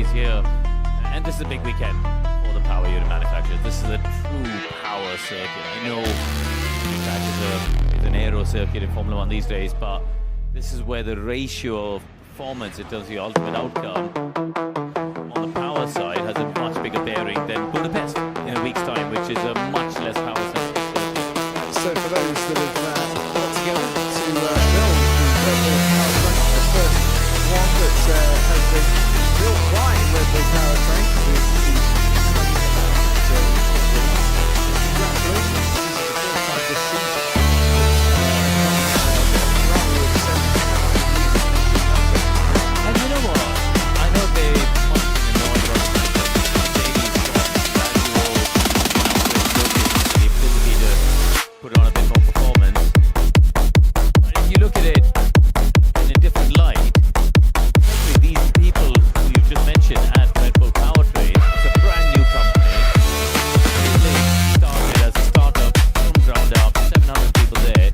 Mercedes here, and this is a big weekend for the power unit manufacturers. This is a true power circuit. I know track is an aero circuit in Formula One these days, but this is where the ratio of performance in terms of the ultimate outcome on the power side has a much bigger bearing than Budapest in a week's time, which is a much less power sensitive circuit. So for those that have got together to build the Red Bull powertrain, the first one that has been built by Red Bull powertrain with the congratulations, this is the first time this season. And you know what? I know they must have been annoyed about the ability to put on a bit more performance. But if you look at it in a different light, especially these people who you've just mentioned at Red Bull Powertrain, it's a brand new company. They started as a startup from ground up, 700 people there.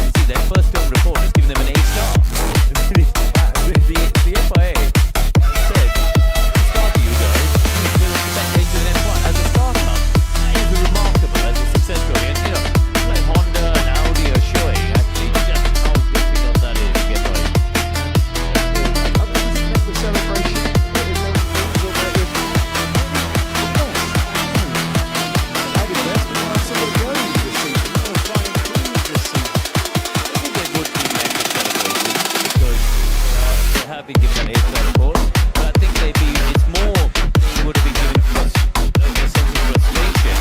You see, their first term report is giving them an A-star. The FIA said, start you guys, we will expect into an F1 as a startup. That is remarkable as a success story. And you know, like Honda and Audi are showing actually just how difficult that is to get right. The celebration that is going to be built with added best and one some of the goals this season. One of flying crews this season. I think they would be meant to celebrate this because they have been given an A-star report, but I think maybe it's more they would have been given a sense of frustration.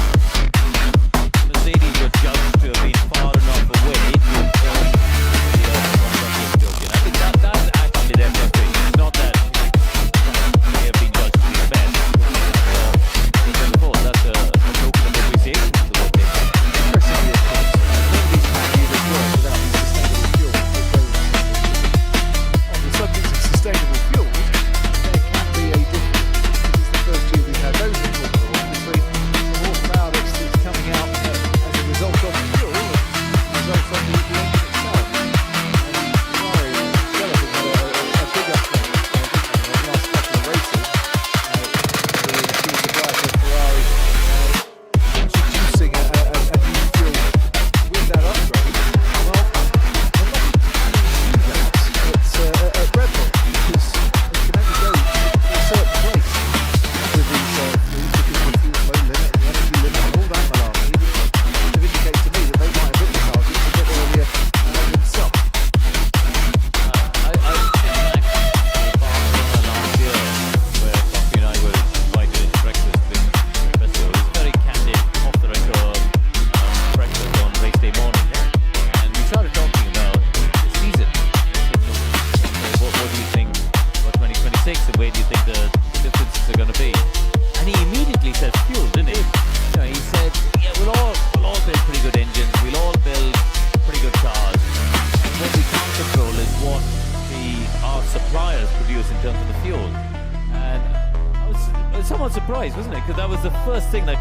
Mercedes were judged to have been far enough away to have earned the constructors' token. I think that's actually their message. It's not that they have been judged to be the best. Of course, that's a token of appreciation to what they've done. Interesting is none of these man-made work without these sustainable fuels. On the subject of sustainable fuels, there can be a difference. This is the first year we've had those in Formula One between the horsepower that's coming out as a result of the fuel and a result of the engine itself. And Ferrari and Stellar have had a big upgrade in the last couple of races. The guy for Ferrari introducing a new fuel with that upgrade. Well, I'm not do that at Red Bull because it can only go to a certain place with these fuels because of the fuel flow limit and the energy limit and all that malarkey. It would indicate to me that they might have hit the target a bit earlier than some. I think back to Barcelona last year, where Coffee and I were invited to breakfast with Professor. It was a very candid, off-the-record breakfast on race day morning, and we started talking about the season. What do you think about 2026, and where do you think the differences are going to be? And he immediately said fuel, didn't he? You know, he said, yeah, we'll all build pretty good engines, we'll all build pretty good cars. And what we can't control is what our suppliers produce in terms of the fuel. And I was somewhat surprised, wasn't it? Because that was the first thing that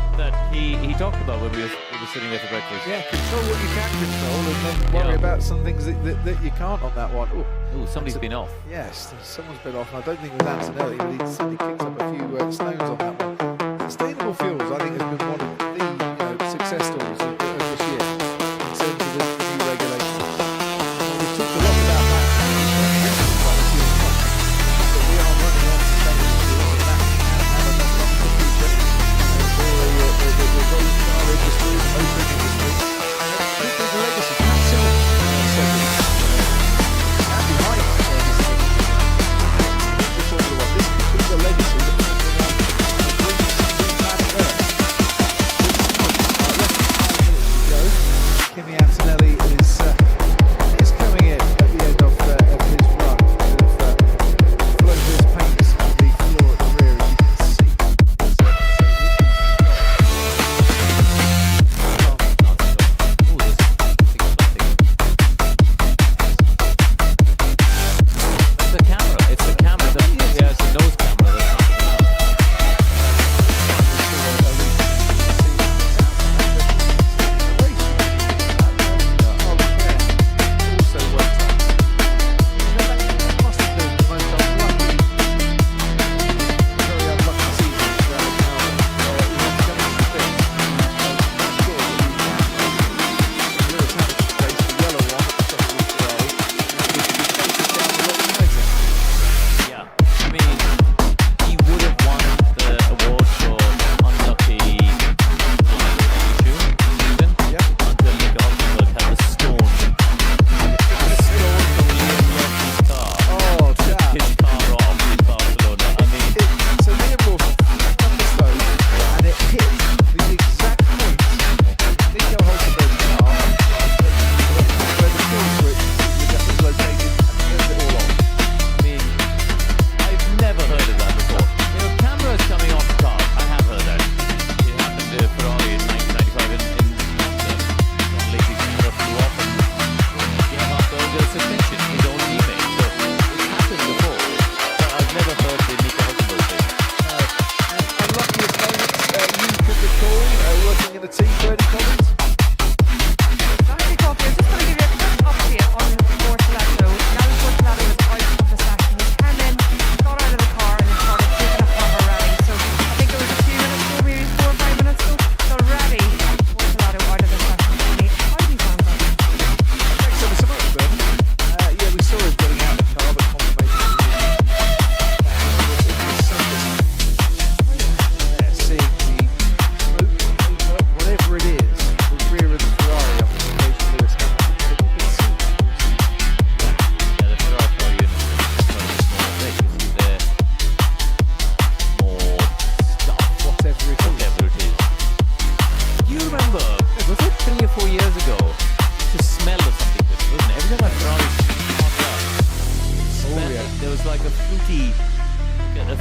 he talked about when we were sitting there for breakfast. Yeah, control what you can control and then worry about some things that you can't on that one. Ooh, somebody's been off. Yes, someone's been off, and I don't think it was Antonelli, but he certainly kicked up a few stones on that one. Sustainable fuels, I think, has been one of the success stories of this year in terms of the new regulations. We've talked a lot about that. But we are running on sustainable fuels, and that can have a knock-on to the future for the road car industry, the motoring industry. Could be the legacy, perhaps similar subject. And behind this could be the legacy that Formula One brings to planet Earth.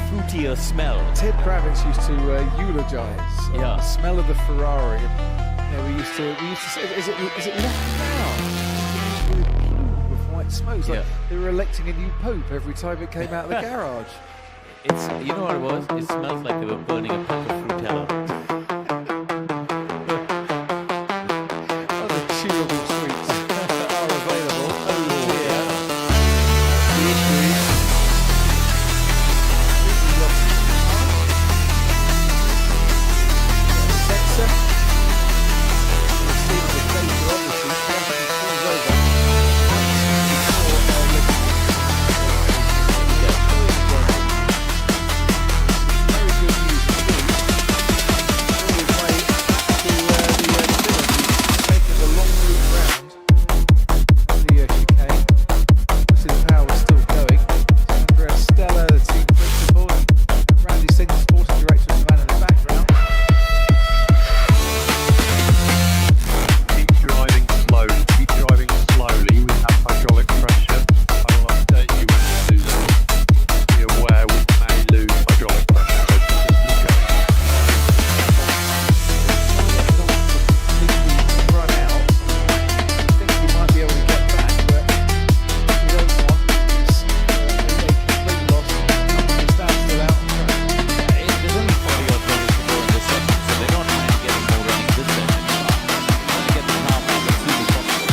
fruitier smell. Ted Kravitz used to eulogize the smell of the Ferrari. We used to say, is it left now? It used to be a plume of white smoke. Like they were electing a new pope every time it came out of the garage. It's, you know what it was? It smells like they were burning a pack of Frutella. Other chewable sweets are available. Oh dear. The issue is sensor. We've seen the data obviously. Falls over. Very good news indeed. Always way to the taking the long route round the chicane. Obviously the power is still going. Andrea Stella, the team principal, and Randy Singh, the sporting director, is the man in the background. Keep driving slowly. Keep driving slowly. We have hydraulic pressure. I will update you when we do that. Be aware we may lose hydraulic pressure. So just keep going. Run out. I think we might be able to get back, but what we don't want is a complete loss. Company standstill out on track. There's only 40 odd drivers to go in this session, so they're not trying to get them all running this session. They want to get the car back as soon as possible.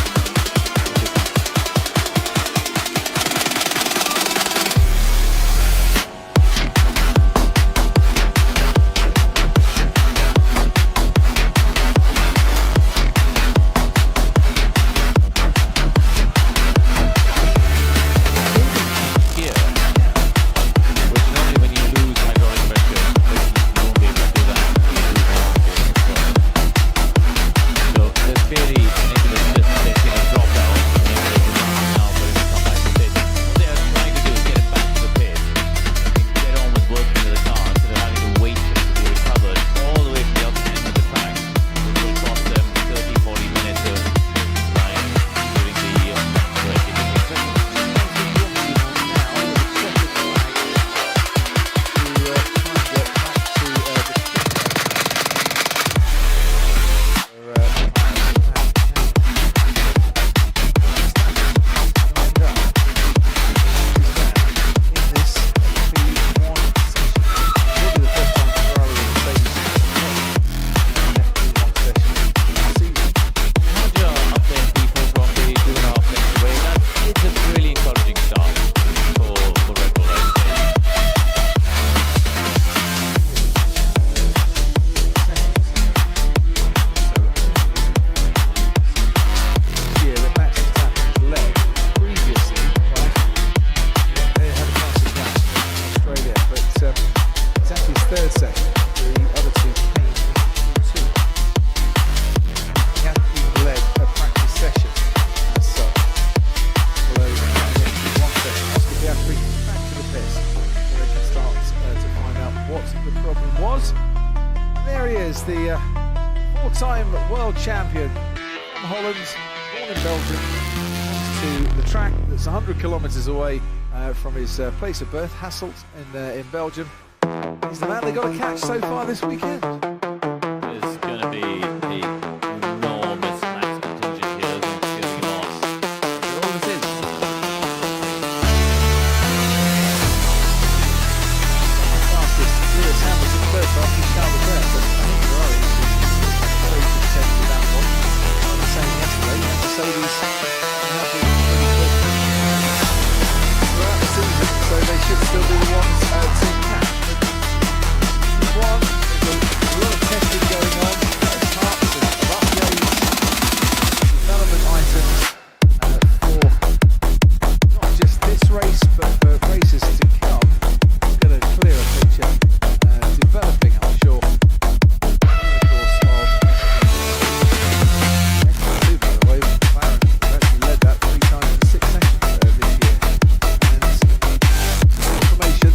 Here, which normally when you lose hydraulic pressure, you won't be able to do that. So there's clearly Nicholas just taking a drop out. Nicholas is now for him to come back to pit. What they are trying to do is get him back to the pit. Get on with working with the car instead of having to wait for it to be recovered all the way to the other end of the track, which will cost them 30-40 minutes of time during the break in between sessions. Third session, the other two came in Q2. He hadn't even led a practice session as such. Although one session, ask if the athlete back to the pits, so they can start to find out what the problem was. And there he is, the four-time world champion from Holland, born in Belgium, to the track that's 100 kilometres away from his place of birth, Hasselt in Belgium. He's the man they got to catch so far this weekend. There's going to be an enormous max contingent here against getting lost. It always is. Fastest Lewis Hamilton first off, he's down the breath, but I think Ferrari is very content with that one. I was saying yesterday, Mercedes have been pretty quick throughout the season, so they should still be the ones to catch. One, there's a lot of testing going on as parts of upgrades, development items for not just this race but for races to come. Get a clearer picture, developing, I'm sure, over the course of F2, by the way. McLaren has actually led that 3 times in 6 sessions this year. And information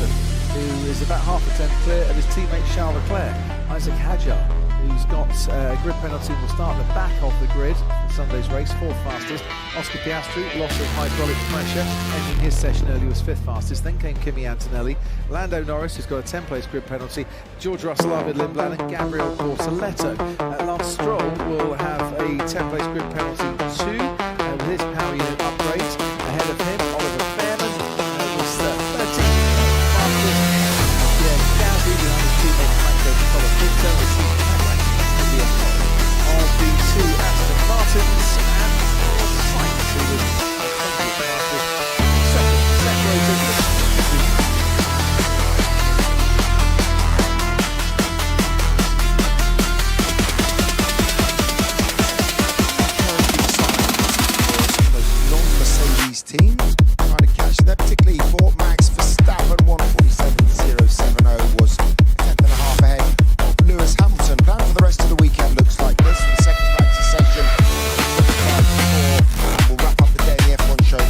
Hamilton, who is about half a tenth clear of his teammate Charles Leclerc. Isaac Hadjar, who's got a grid penalty, will start at the back of the grid for Sunday's race, 4th fastest. Oscar Piastri, loss of hydraulic pressure, ending his session early, was 5th fastest. Then came Kimi Antonelli, Lando Norris, who's got a 10th-place grid penalty, George Russell, Arvid Lindblad and Gabriel Bortoleto. Lance Stroll will have a 10th-place grid penalty too, with his power unit upgrades. Ahead of him, Oliver Fairman was 13th fastest. Yeah, Gowdy behind his teammate Franco Nicola Pinto, with Steve Cadillac to be ahead of the 2 Aston Martins, and Carlos Sainz, who was 20th fastest, second separated. Teams trying to catch them, particularly for Max Verstappen. 1:47.070 was 10th and a half ahead of Lewis Hamilton. Plan for the rest of the weekend looks like this. The second practice session we'll wrap up the day in the F1 show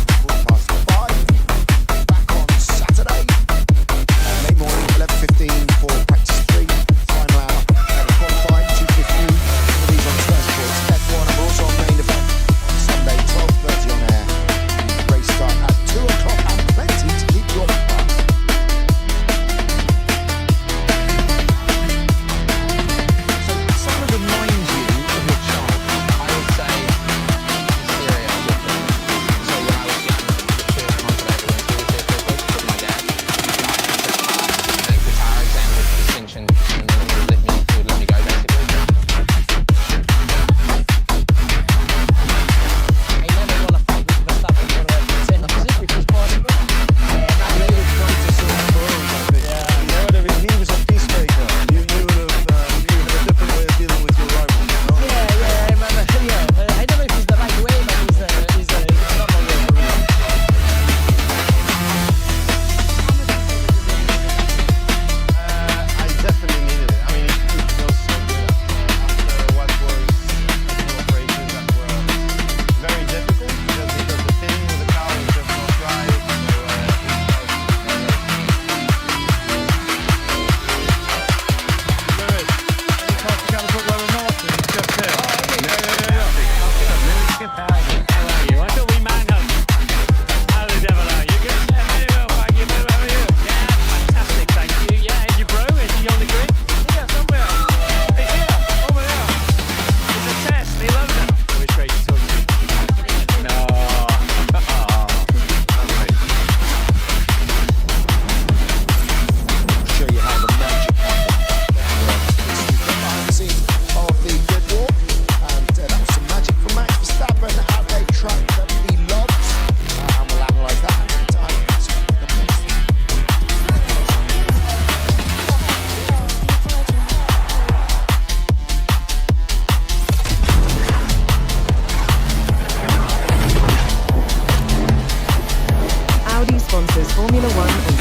past 5. Back on Saturday, late morning, 11:15 for practice 3. Final hour qualifying 2:15. Some of these on Sky Sports F1, and also on main event on Sunday 12:30 on air. Start at 2 o'clock and plenty to keep you occupied. So some of reminds you of your child. I would say hysteria with them. So when I was young, the 2 months that everyone threw with my dad, the guitar exam with distinction, and then he would let me go basically. He never won a fight with Verstappen. He was a peacemaker. You would have a different way of dealing with your rival. No? I don't know if he's the right way, but he's not my way for me. I definitely needed it. I mean, it feels so good after what was a couple of races that were very difficult, just because the thing with the car was just not right. Audi sponsors Formula One